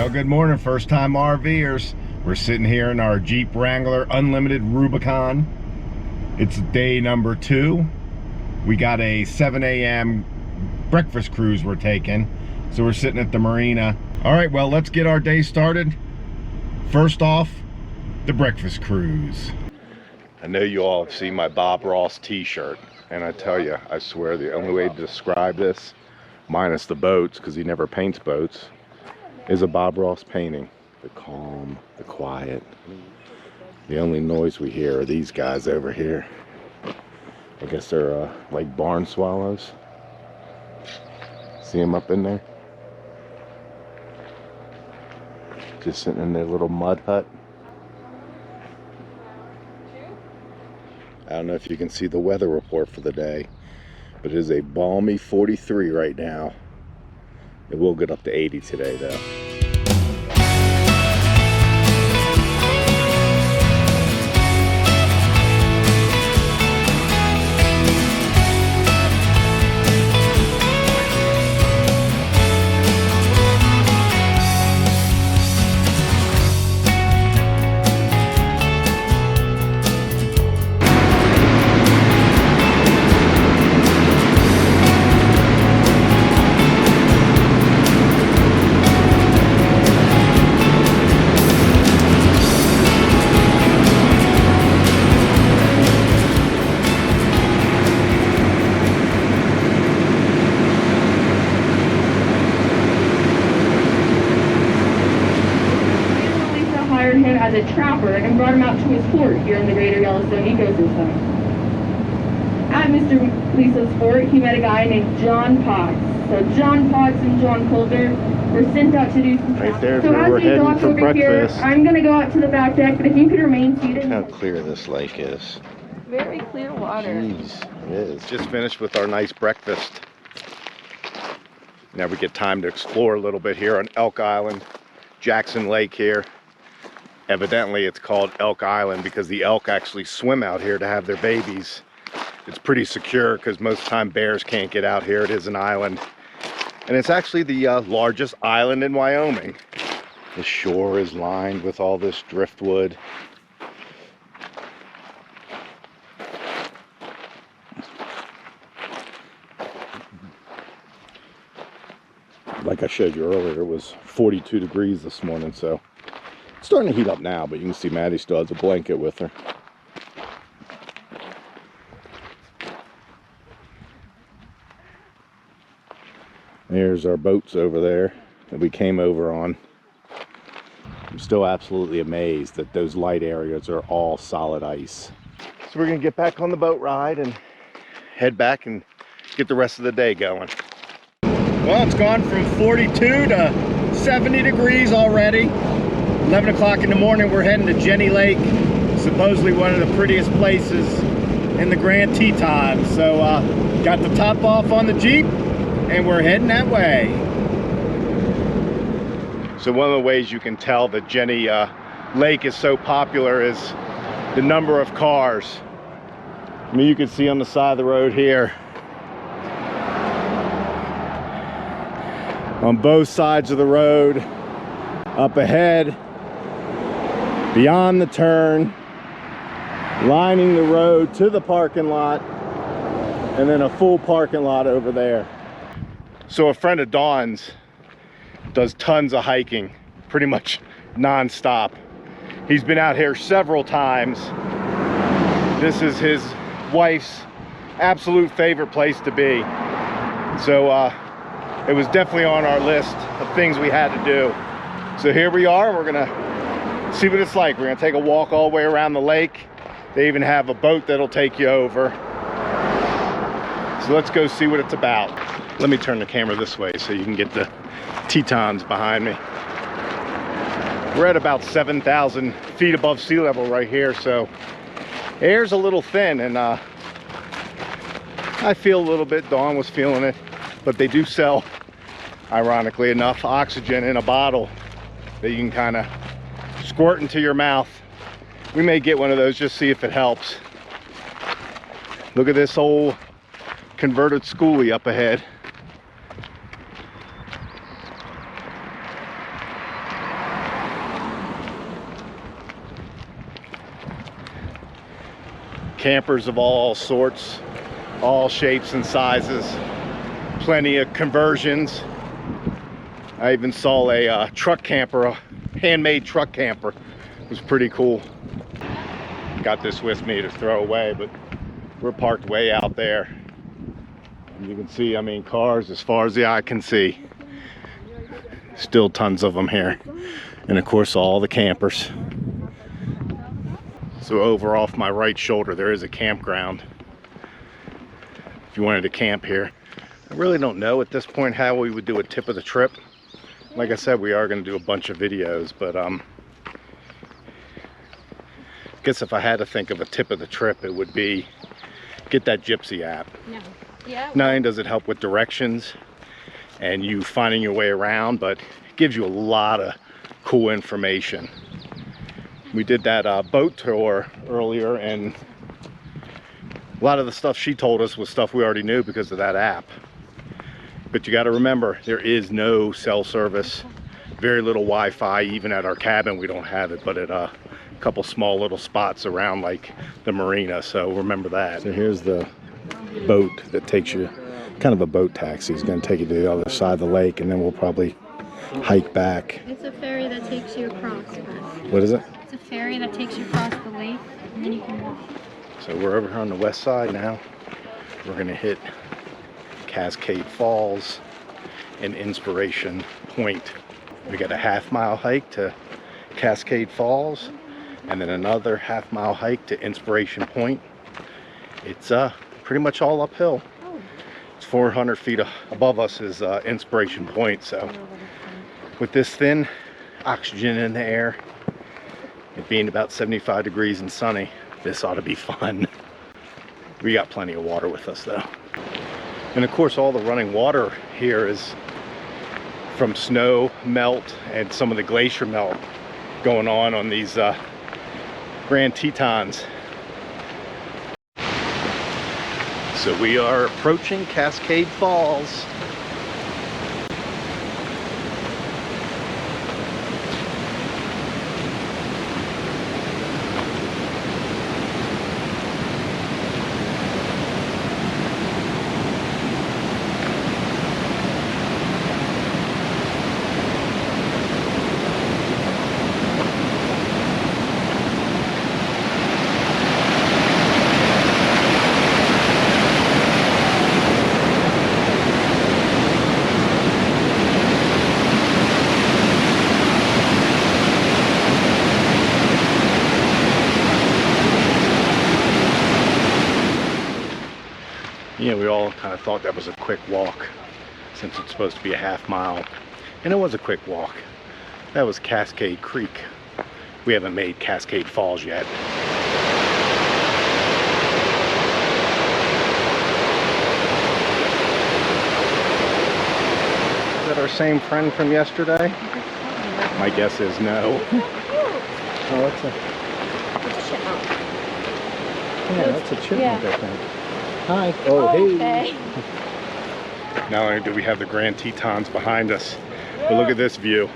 Well, good morning, first-time RVers. We're sitting here in our Jeep Wrangler Unlimited Rubicon. It's day number 2. We got a 7 a.m. breakfast cruise we're taking, so we're sitting at the marina. All right, well, let's get our day started. First off, the breakfast cruise. I know you all have seen my Bob Ross t-shirt, and I tell you, I swear the only way to describe this, minus the boats, because he never paints boats, is a Bob Ross painting. The calm, the quiet. The only noise we hear are these guys over here. I guess they're like barn swallows. See them up in there? Just sitting in their little mud hut. I don't know if you can see the weather report for the day, but it is a balmy 43 right now. It will get up to 80 today though. As a trapper and brought him out to his fort here in the greater Yellowstone ecosystem. At Mr. Lisa's fort, he met a guy named John Potts. So John Potts and John Coulter were sent out to do some trapping. Right there, so as we're we heading dock for over breakfast. here, I'm gonna go out to the back deck, but if you could remain seated. Look how clear this lake is. Very clear water. Jeez, it is. Just finished with our nice breakfast. Now we get time to explore a little bit here on Elk Island, Jackson Lake here. Evidently it's called Elk Island because the elk actually swim out here to have their babies. It's pretty secure because most of the time bears can't get out here. It is an island. And it's actually the largest island in Wyoming. The shore is lined with all this driftwood. Like I showed you earlier, it was 42 degrees this morning, so it's starting to heat up now, but you can see Maddie still has a blanket with her. There's our boats over there that we came over on. I'm still absolutely amazed that those light areas are all solid ice. So we're gonna get back on the boat ride and head back and get the rest of the day going. Well, it's gone from 42 to 70 degrees already. 11 o'clock in the morning, we're heading to Jenny Lake, supposedly one of the prettiest places in the Grand Tetons. So got the top off on the Jeep and we're heading that way. So one of the ways you can tell that Jenny Lake is so popular is the number of cars. I mean, you can see on the side of the road here, on both sides of the road, up ahead, beyond the turn, lining the road to the parking lot, and then a full parking lot over there. So a friend of Dawn's does tons of hiking, pretty much non-stop. He's been out here several times. This is his wife's absolute favorite place to be. So it was definitely on our list of things we had to do. So here we are, we're gonna see what it's like. We're gonna take a walk all the way around the lake. They even have a boat that'll take you over. So let's go see what it's about. Let me turn the camera this way so you can get the Tetons behind me. We're at about 7,000 feet above sea level right here, so air's a little thin, and I feel a little bit, Dawn was feeling it, but they do sell, ironically enough, oxygen in a bottle that you can kind of squirt into your mouth. We may get one of those, just see if it helps. Look at this old converted schoolie up ahead. Campers of all sorts, all shapes and sizes. Plenty of conversions. I even saw a truck camper, a handmade truck camper. It was pretty cool. Got this with me to throw away, but we're parked way out there. And you can see, I mean, cars as far as the eye can see. Still tons of them here. And of course, all the campers. So over off my right shoulder, there is a campground. If you wanted to camp here. I really don't know at this point how we would do a tip of the trip. Like I said, we are going to do a bunch of videos, but I guess if I had to think of a tip of the trip, it would be get that Gypsy app. No. Yeah. Not only does it help with directions and you finding your way around, but it gives you a lot of cool information. We did that boat tour earlier, and a lot of the stuff she told us was stuff we already knew because of that app. But you got to remember, there is no cell service, very little Wi-Fi. Even at our cabin we don't have it, but at a couple small little spots around like the marina, so remember that. So here's the boat that takes you, kind of a boat taxi. It's going to take you to the other side of the lake, and then we'll probably hike back. It's a ferry that takes you across. What is it? It's a ferry that takes you across the lake, and then you can walk. So we're over here on the west side now. We're going to hit Cascade Falls and Inspiration Point. We got a half-mile hike to Cascade Falls, and then another half-mile hike to Inspiration Point. It's pretty much all uphill. It's 400 feet above us is Inspiration Point. So with this thin oxygen in the air, it being about 75 degrees and sunny, this ought to be fun. We got plenty of water with us though. And of course, all the running water here is from snow melt and some of the glacier melt going on these Grand Tetons. So we are approaching Cascade Falls. Yeah, we all kind of thought that was a quick walk since it's supposed to be a half mile. And it was a quick walk. That was Cascade Creek. We haven't made Cascade Falls yet. Is that our same friend from yesterday? My guess is no. Oh, that's It's a chipmunk. yeah, that's a chipmunk, Yeah. I think. Hi. Oh, hey. Okay. Not only do we have the Grand Tetons behind us, but look at this view.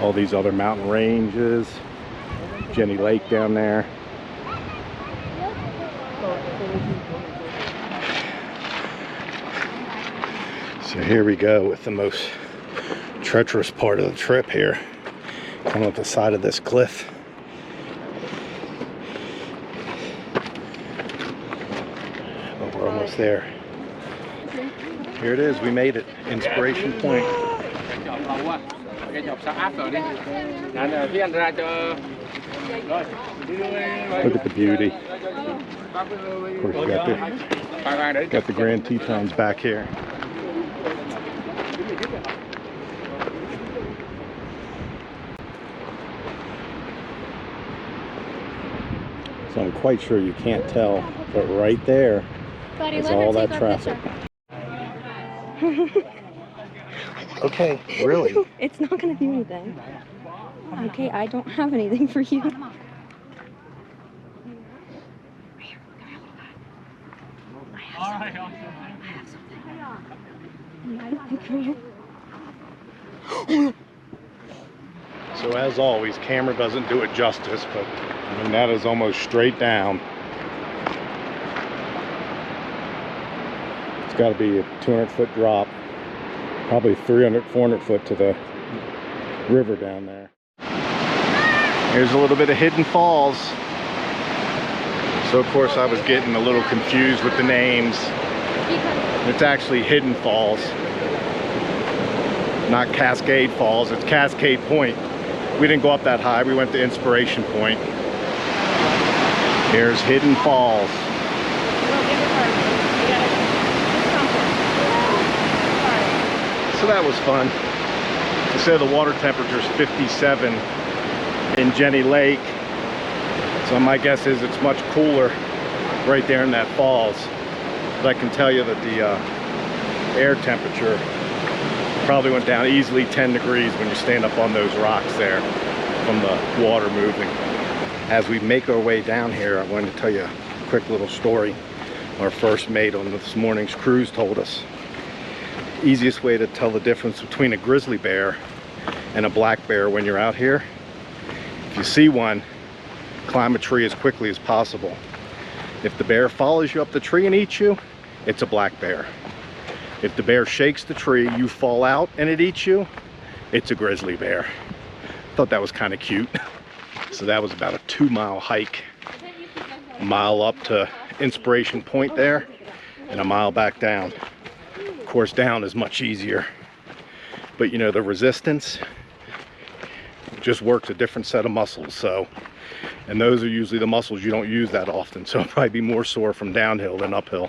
All these other mountain ranges. Jenny Lake down there. So here we go with the most treacherous part of the trip here. Coming up the side of this cliff. But we're almost there. Here it is, we made it. Inspiration Point. Look at the beauty. Of course, you got the Grand Tetons back here. So I'm quite sure you can't tell, but right there Buddy, is let her all take that our traffic. picture. Okay, really? It's not gonna do anything. Okay, I don't have anything for you. So So as always, camera doesn't do it justice, but I mean, that is almost straight down. It's got to be a 200-foot drop, probably 300, 400 foot to the river down there. Here's a little bit of Hidden Falls. So of course I was getting a little confused with the names. It's actually Hidden Falls, not Cascade Falls. It's Cascade Point. We didn't go up that high. We went to Inspiration Point. Here's Hidden Falls. So that was fun. They said the water temperature is 57 in Jenny Lake. So my guess is it's much cooler right there in that falls. But I can tell you that the air temperature probably went down easily 10 degrees when you stand up on those rocks there from the water moving. As we make our way down here, I wanted to tell you a quick little story our first mate on this morning's cruise told us. Easiest way to tell the difference between a grizzly bear and a black bear when you're out here: if you see one, climb a tree as quickly as possible. If the bear follows you up the tree and eats you, it's a black bear. If the bear shakes the tree, you fall out and it eats you, it's a grizzly bear. Thought that was kind of cute. So that was about a 2-mile hike. A mile up to Inspiration Point there and a mile back down. Of course, down is much easier. But you know, the resistance just works a different set of muscles. So, and those are usually the muscles you don't use that often. So it'll probably be more sore from downhill than uphill.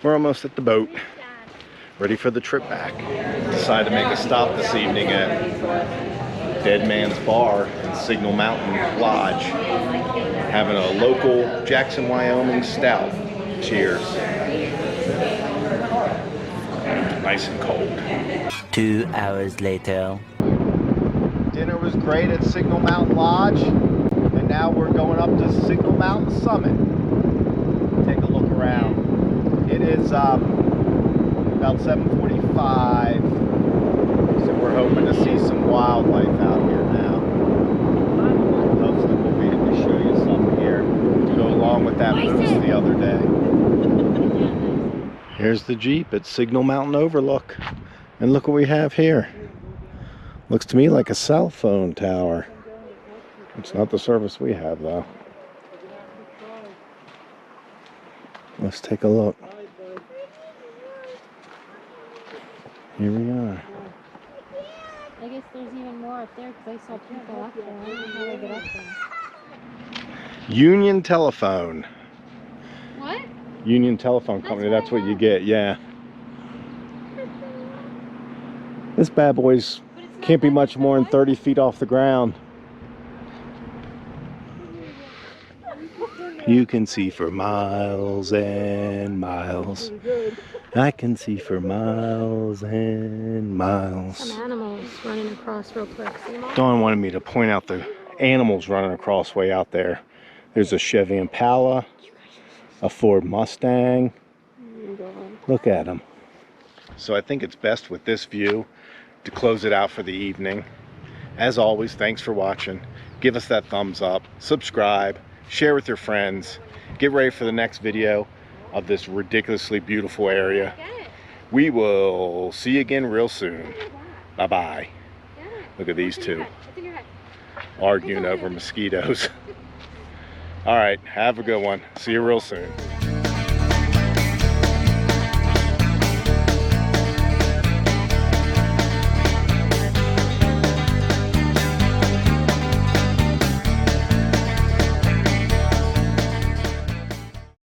We're almost at the boat, ready for the trip back. Decided to make a stop this evening at Dead Man's Bar in Signal Mountain Lodge, having a local Jackson, Wyoming stout. Cheers. Nice and cold. 2 hours later. Dinner was great at Signal Mountain Lodge, and now we're going up to Signal Mountain Summit. Take a look around. It is about 7:45, so we're hoping to see some wildlife out here now. Hopefully we'll be able to show you some here to go along with that moose the other day. Here's the Jeep at Signal Mountain Overlook, and look what we have here. Looks to me like a cell phone tower. It's not the service we have though. Let's take a look. Here we are. I guess there's even more up there because I saw people up there. I don't know how they get up there. Union Telephone. What? Union Telephone Company, that's what you get, yeah. This bad boy's can't be much more than 30 feet off the ground. You can see for miles and miles. I can see for miles and miles. Some animals running across real quick. See them all? Dawn wanted me to point out the animals running across way out there. There's a Chevy Impala, a Ford Mustang. Look at them. So I think it's best with this view to close it out for the evening. As always, thanks for watching. Give us that thumbs up, subscribe, share with your friends. Get ready for the next video of this ridiculously beautiful area. We will see you again real soon. Bye-bye. Look at these two arguing over mosquitoes. All right, have a good one. See you real soon.